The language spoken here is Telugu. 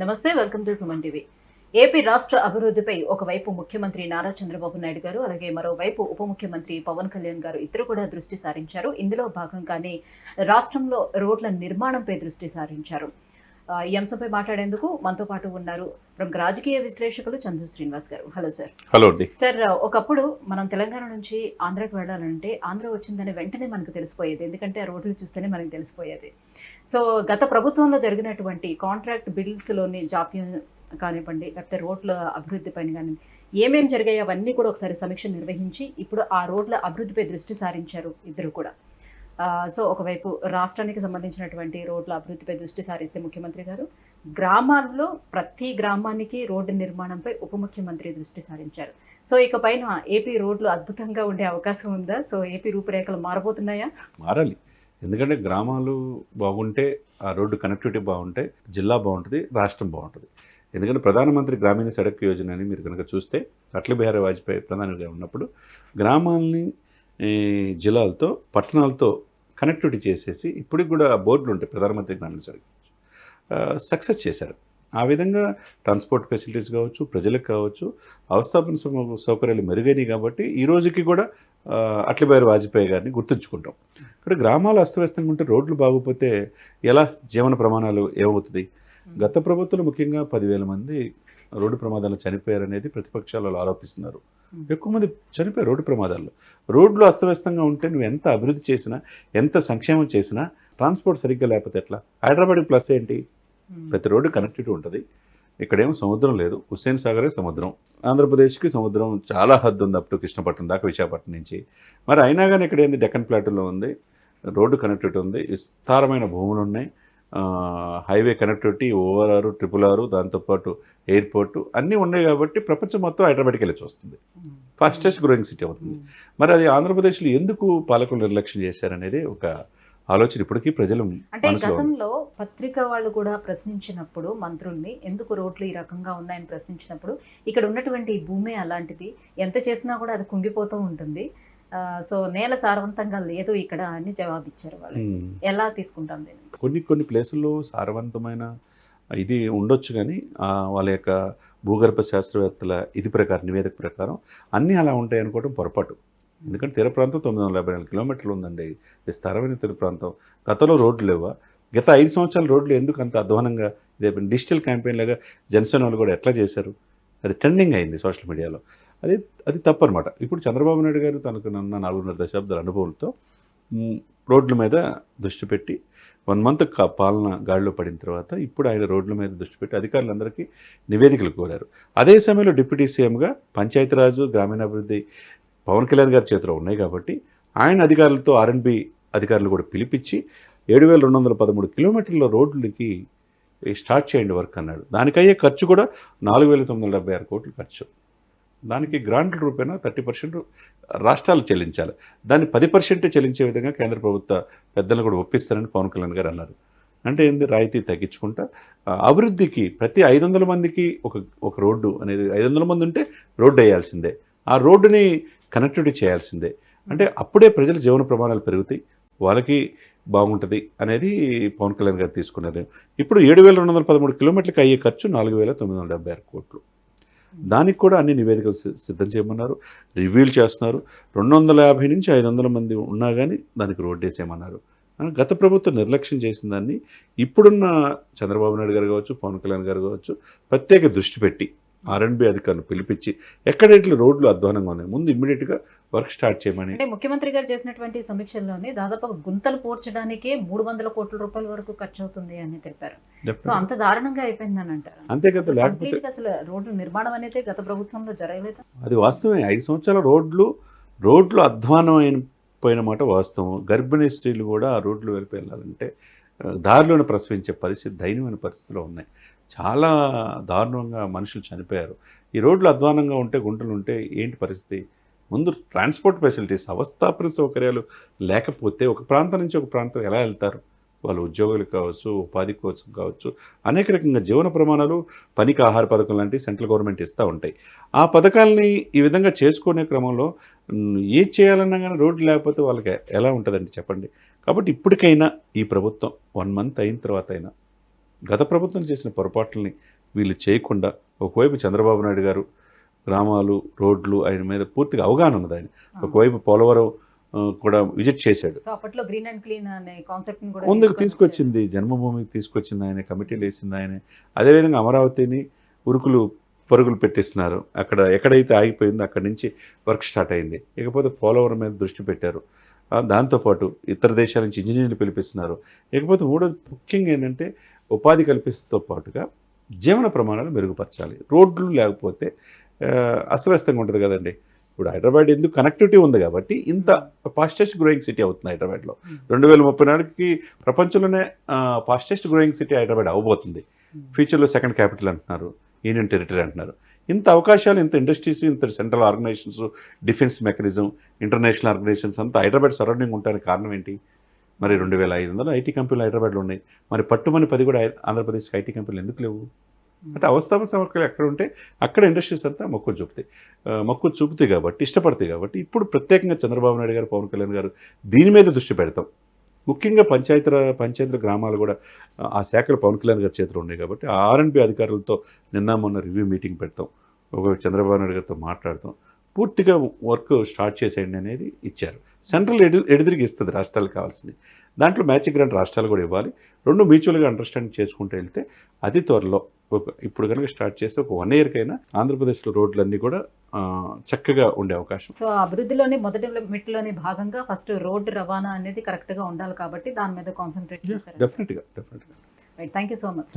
నమస్తే, welcome to Suman TV. AP రాష్ట్ర అభివృద్ధిపై ఒకవైపు ముఖ్యమంత్రి నారా చంద్రబాబు నాయుడు గారు, అలాగే మరోవైపు ఉప ముఖ్యమంత్రి పవన్ కళ్యాణ్ గారు ఇద్దరు కూడా దృష్టి సారించారు. ఇందులో భాగంగానే రాష్ట్రంలో రోడ్ల నిర్మాణంపై దృష్టి సారించారు. ఈ అంశంపై మాట్లాడేందుకు మనతో పాటు ఉన్నారు ప్రముఖ రాజకీయ విశ్లేషకులు చందు శ్రీనివాస్ గారు. Hello sir. హలో అండి. సార్, ఒకప్పుడు మనం తెలంగాణ నుంచి ఆంధ్రాకి వెళ్ళాలంటే ఆంధ్ర వచ్చిందని వెంటనే మనకు తెలిసిపోయేది, ఎందుకంటే ఆ రోడ్లు చూస్తేనే మనకు తెలిసిపోయేది. సో గత ప్రభుత్వంలో జరిగినటువంటి కాంట్రాక్ట్ బిల్స్లోని జాప్యం కానివ్వండి, లేకపోతే రోడ్ల అభివృద్ధి పైన కానీ ఏమేమి జరిగాయి అవన్నీ కూడా ఒకసారి సమీక్ష నిర్వహించి ఇప్పుడు ఆ రోడ్ల అభివృద్ధిపై దృష్టి సారించారు ఇద్దరు కూడా. సో ఒకవైపు రాష్ట్రానికి సంబంధించినటువంటి రోడ్ల అభివృద్ధిపై దృష్టి సారిస్తే ముఖ్యమంత్రి గారు, గ్రామాల్లో ప్రతి గ్రామానికి రోడ్డు నిర్మాణంపై ఉప ముఖ్యమంత్రి దృష్టి సారించారు. సో ఇక పైన ఏపీ రోడ్లు అద్భుతంగా ఉండే అవకాశం ఉందా? సో ఏపీ రూపురేఖలు మారబోతున్నాయా? మారాలి. ఎందుకంటే గ్రామాలు బాగుంటే, ఆ రోడ్డు కనెక్టివిటీ బాగుంటే జిల్లా బాగుంటుంది, రాష్ట్రం బాగుంటుంది. ఎందుకంటే ప్రధానమంత్రి గ్రామీణ సడక్ యోజన అని మీరు కనుక చూస్తే, అటల్ బిహారీ వాజ్పేయి ప్రధానిగా ఉన్నప్పుడు గ్రామాలని జిల్లాలతో పట్టణాలతో కనెక్టివిటీ చేసేసి ఇప్పటికి కూడా బోర్డులు ఉంటాయి ప్రధానమంత్రి గ్రామీణ సడక్ సక్సెస్ చేశారు. ఆ విధంగా ట్రాన్స్పోర్ట్ ఫెసిలిటీస్ కావచ్చు, ప్రజలకు కావచ్చు, అవస్థాపన సౌకర్యాలు మెరుగైనవి. కాబట్టి ఈ రోజుకి కూడా అటల్ బిహారీ వాజ్పేయి గారిని గుర్తుంచుకుంటాం. ఇక్కడ గ్రామాలు అస్తవ్యస్తంగా ఉంటే, రోడ్లు బాగోపోతే ఎలా జీవన ప్రమాణాలు ఏమవుతుంది? గత ప్రభుత్వంలో ముఖ్యంగా 10,000 మంది రోడ్డు ప్రమాదాలు చనిపోయారనేది ప్రతిపక్షాలు ఆరోపిస్తున్నారు. ఎక్కువ మంది చనిపోయారు రోడ్డు ప్రమాదాల్లో. రోడ్లు అస్తవ్యస్తంగా ఉంటే నువ్వు ఎంత అభివృద్ధి చేసినా, ఎంత సంక్షేమం చేసినా, ట్రాన్స్పోర్ట్ సరిగ్గా లేకపోతే ఎట్లా? హైదరాబాద్కి ప్లస్ ఏంటి? ప్రతి రోడ్డు కనెక్టివిటీ ఉంటుంది. ఇక్కడేమో సముద్రం లేదు, హుస్సేన్ సాగరే సముద్రం. ఆంధ్రప్రదేశ్కి సముద్రం చాలా హద్దు ఉంది, అప్ టు కృష్ణపట్నం దాకా, విశాఖపట్నం నుంచి. మరి అయినా కానీ ఇక్కడ ఏంది, డెక్కన్ ప్లాటూలో ఉంది, రోడ్డు కనెక్టివిటీ ఉంది, విస్తారమైన భూములు ఉన్నాయి, హైవే కనెక్టివిటీ, ORR, RRR, దాంతోపాటు ఎయిర్పోర్టు అన్నీ ఉన్నాయి. కాబట్టి ప్రపంచం మొత్తం హైదరాబాద్కి వెళ్ళి చూస్తుంది. ఫాస్టెస్ట్ గ్రోయింగ్ సిటీ అవుతుంది. మరి అది ఆంధ్రప్రదేశ్లో ఎందుకు పాలకులు నిర్లక్ష్యం చేశారనేది ఒక ఆలోచన ఇప్పటికీ ప్రజలు అంటే గతంలో పత్రిక వాళ్ళు కూడా ప్రశ్నించినప్పుడు మంత్రుల్ని, ఎందుకు రోడ్లు ఈ రకంగా ఉన్నాయని ప్రశ్నించినప్పుడు, ఇక్కడ ఉన్నటువంటి భూమి అలాంటిది, ఎంత చేసినా కూడా అది కుంగిపోతూ ఉంటుంది, సో నేల సారవంతంగా లేదు ఇక్కడ అని జవాబిచ్చారు వాళ్ళు. ఎలా తీసుకుంటాం దీన్ని? కొన్ని ప్లేసుల్లో సారవంతమైన ఇది ఉండొచ్చు, కానీ వాళ్ళ యొక్క భూగర్భ శాస్త్రవేత్తల ఇది ప్రకారం, నివేదిక ప్రకారం అన్నీ అలా ఉంటాయి అనుకోవడం పొరపాటు. ఎందుకంటే తీర ప్రాంతం 954 కిలోమీటర్లు ఉందండి, విస్తారమైన తీర ప్రాంతం. గతంలో రోడ్లు లేవా? గత 5 సంవత్సరాల రోడ్లు ఎందుకు అంత అధ్వానంగా? ఇదే డిజిటల్ క్యాంపెయిన్ లాగా జనసేన వాళ్ళు కూడా ఎట్లా చేశారు? అది ట్రెండింగ్ అయింది సోషల్ మీడియాలో. అది తప్పు అనమాట. ఇప్పుడు చంద్రబాబు నాయుడు గారు తనకు 4.5 దశాబ్దాల అనుభవంతో రోడ్ల మీద దృష్టి పెట్టి 1 మంత్ పాలన గాడిలో పడిన తర్వాత ఇప్పుడు ఆయన రోడ్ల మీద దృష్టి పెట్టి అధికారులందరికీ నివేదికలు కోరారు. అదే సమయంలో డిప్యూటీ సీఎంగా పంచాయతీరాజు, గ్రామీణాభివృద్ధి పవన్ కళ్యాణ్ గారి చేతిలో ఉన్నాయి. కాబట్టి ఆయన అధికారులతో R&B అధికారులు కూడా పిలిపించి 7,213 కిలోమీటర్ల రోడ్లకి స్టార్ట్ చేయండి వర్క్ అన్నాడు. దానికయ్యే ఖర్చు కూడా 4,976 కోట్లు ఖర్చు. దానికి గ్రాంట్ల రూపేణా 30% రాష్ట్రాలు చెల్లించాలి. దాన్ని 10% చెల్లించే విధంగా కేంద్ర ప్రభుత్వ పెద్దలను కూడా ఒప్పిస్తారని పవన్ కళ్యాణ్ గారు అన్నారు. అంటే ఏంది, రాయితీ తగ్గించుకుంటా అభివృద్ధికి ప్రతి 500 మందికి ఒక రోడ్డు అనేది, 500 మంది ఉంటే రోడ్డు వేయాల్సిందే, ఆ రోడ్డుని కనెక్టివిటీ చేయాల్సిందే. అంటే అప్పుడే ప్రజల జీవన ప్రమాణాలు పెరుగుతాయి, వాళ్ళకి బాగుంటుంది అనేది పవన్ కళ్యాణ్ గారు తీసుకున్నారు. ఇప్పుడు 7,213 కిలోమీటర్లకి అయ్యే ఖర్చు 4,976 కోట్లు. దానికి కూడా అన్ని నివేదికలు సిద్ధం చేయమన్నారు, రివ్యూలు చేస్తున్నారు. 250 నుంచి 500 మంది ఉన్నా కానీ దానికి రోడ్డు వేసేయమన్నారు. గత ప్రభుత్వం నిర్లక్ష్యం చేసిన దాన్ని ఇప్పుడున్న చంద్రబాబు నాయుడు గారు కావచ్చు, పవన్ కళ్యాణ్ గారు కావచ్చు ప్రత్యేక దృష్టి పెట్టి R&B అధికారులు పిలిపించి ఎక్కడెట్లు రోడ్లు అధ్వానంగా ఉన్నాయి ముందు ఇమ్మీడియట్గా వర్క్ స్టార్ట్ చేయమని. అంటే ముఖ్యమంత్రి గారు చేసినటువంటి సమీక్షల్లోనే దాదాపు గుంతలు పూడ్చడానికే 300 కోట్ల రూపాయల వరకు ఖర్చు అవుతుంది అని తెలిపారు. సో అంత దారుణంగా అయిపోయిందని అంటారు. అంతే కదా, లేకపోతే అసలు రోడ్లు నిర్మాణం అనేది గత ప్రభుత్వంలో జరగలేదు. అది వాస్తవమే. 5 సంవత్సరాల రోడ్లు అధ్వానం అయిపోయిన మాట వాస్తవం. గర్భిణీ స్త్రీలు కూడా ఆ రోడ్లు వెళ్ళి వెళ్ళాలంటే దారిలోనే ప్రసవించే పరిస్థితి, దయనీయమైన పరిస్థితిలో ఉన్నాయి. చాలా దారుణంగా మనుషులు చనిపోయారు. ఈ రోడ్లు అధ్వానంగా ఉంటే, గుంటలు ఉంటే ఏంటి పరిస్థితి? ముందు ట్రాన్స్పోర్ట్ ఫెసిలిటీస్, అవస్థాపన సౌకర్యాలు లేకపోతే ఒక ప్రాంతం నుంచి ఒక ప్రాంతం ఎలా వెళ్తారు? వాళ్ళు ఉద్యోగులు కావచ్చు, ఉపాధి కోసం కావచ్చు, అనేక రకంగా జీవన ప్రమాణాలు, పనికి ఆహార పథకం లాంటివి సెంట్రల్ గవర్నమెంట్ ఇస్తూ ఉంటాయి. ఆ పథకాలని ఈ విధంగా చేసుకునే క్రమంలో ఏది చేయాలన్నా కానీ రోడ్లు లేకపోతే వాళ్ళకి ఎలా ఉంటుందండి చెప్పండి. కాబట్టి ఇప్పటికైనా ఈ ప్రభుత్వం 1 మంత్ అయిన తర్వాత అయినా గత ప్రభుత్వం చేసిన పొరపాట్లని వీళ్ళు చేయకుండా, ఒకవైపు చంద్రబాబు నాయుడు గారు గ్రామాలు, రోడ్లు ఆయన మీద పూర్తిగా అవగాహన ఉన్నది ఆయన. ఒకవైపు పోలవరం కూడా విజిట్ చేశాడు. సో అప్పట్లో గ్రీన్ అండ్ క్లీన్ అనే కాన్సెప్ట్ కూడా ముందుకు తీసుకొచ్చింది, జన్మభూమికి తీసుకొచ్చింది ఆయన, కమిటీలు వేసింది ఆయన. అదేవిధంగా అమరావతిని ఉరుకులు పరుగులు పెట్టిస్తున్నారు. అక్కడ ఎక్కడైతే ఆగిపోయిందో అక్కడి నుంచి వర్క్ స్టార్ట్ అయింది. ఇకపోతే పోలవరం మీద దృష్టి పెట్టారు. దాంతోపాటు ఇతర దేశాల నుంచి ఇంజనీర్లు పిలిపిస్తున్నారు. ఇకపోతే మూడోది ముఖ్యంగా ఏంటంటే ఉపాధి కల్పిస్తూ పాటుగా జీవన ప్రమాణాలు మెరుగుపరచాలి. రోడ్లు లేకపోతే అస్తవ్యస్తంగా ఉంటుంది కదండి. ఇప్పుడు హైదరాబాద్ ఎందుకు కనెక్టివిటీ ఉంది కాబట్టి ఇంత ఫాస్టెస్ట్ గ్రోయింగ్ సిటీ అవుతుంది హైదరాబాద్లో. 2034కి ప్రపంచంలోనే ఫాస్టెస్ట్ గ్రోయింగ్ సిటీ హైదరాబాద్ అవబోతుంది. ఫ్యూచర్లో సెకండ్ క్యాపిటల్ అంటున్నారు, యూనియన్ టెరిటరీ అంటున్నారు. ఇంత అవకాశాలు, ఇంత ఇండస్ట్రీస్, ఇంత central organizations, defence mechanism, international organizations అంతా హైదరాబాద్ సరౌండింగ్ ఉండడానికి కారణం ఏంటి? మరి 2500 ఐటీ కంపెనీలు హైదరాబాద్లో ఉన్నాయి. మరి పట్టుమని 10 కూడా ఆంధ్రప్రదేశ్కి ఐటీ కంపెనీలు ఎందుకు లేవు? అంటే అవస్థాపన సంవర్గాలు ఎక్కడ ఉంటే అక్కడ ఇండస్ట్రీస్ అంతా మక్కువ చూపుతాయి కాబట్టి, ఇష్టపడతాయి కాబట్టి ఇప్పుడు ప్రత్యేకంగా చంద్రబాబు నాయుడు గారు, పవన్ కళ్యాణ్ గారు దీని మీద దృష్టి పెడతాం. ముఖ్యంగా పంచాయతీల గ్రామాలు కూడా ఆ శాఖలు పవన్ కళ్యాణ్ గారి చేతిలో ఉన్నాయి కాబట్టి ఆర్ఎండ్బి అధికారులతో మొన్న రివ్యూ మీటింగ్ పెడతాం. ఒక చంద్రబాబు నాయుడు గారితో మాట్లాడతాం. పూర్తిగా వర్క్ స్టార్ట్ చేసేయండి అనేది ఇచ్చారు. సెంట్రల్ ఎడిదిరిగి ఇస్తుంది రాష్ట్రాలకు కావాల్సింది. దాంట్లో మ్యాచింగ్ గ్రాంట్ రాష్ట్రాలు కూడా ఇవ్వాలి. రెండు మ్యూచువల్గా అండర్స్టాండింగ్ చేసుకుంటూ వెళ్తే అతి త్వరలో ఇప్పుడు కనుక స్టార్ట్ చేస్తే ఒక 1 ఇయర్కైనా ఆంధ్రప్రదేశ్లో రోడ్లన్నీ కూడా చక్కగా ఉండే అవకాశం. సో అభివృద్ధిలోని మొదటి మెట్లోని భాగంగా ఫస్ట్ రోడ్డు రవాణా అనేది కరెక్ట్గా ఉండాలి కాబట్టి దాని మీద కాన్సన్ట్రేట్ చేస్తారు. డెఫినెట్గా. Right, thank you so much.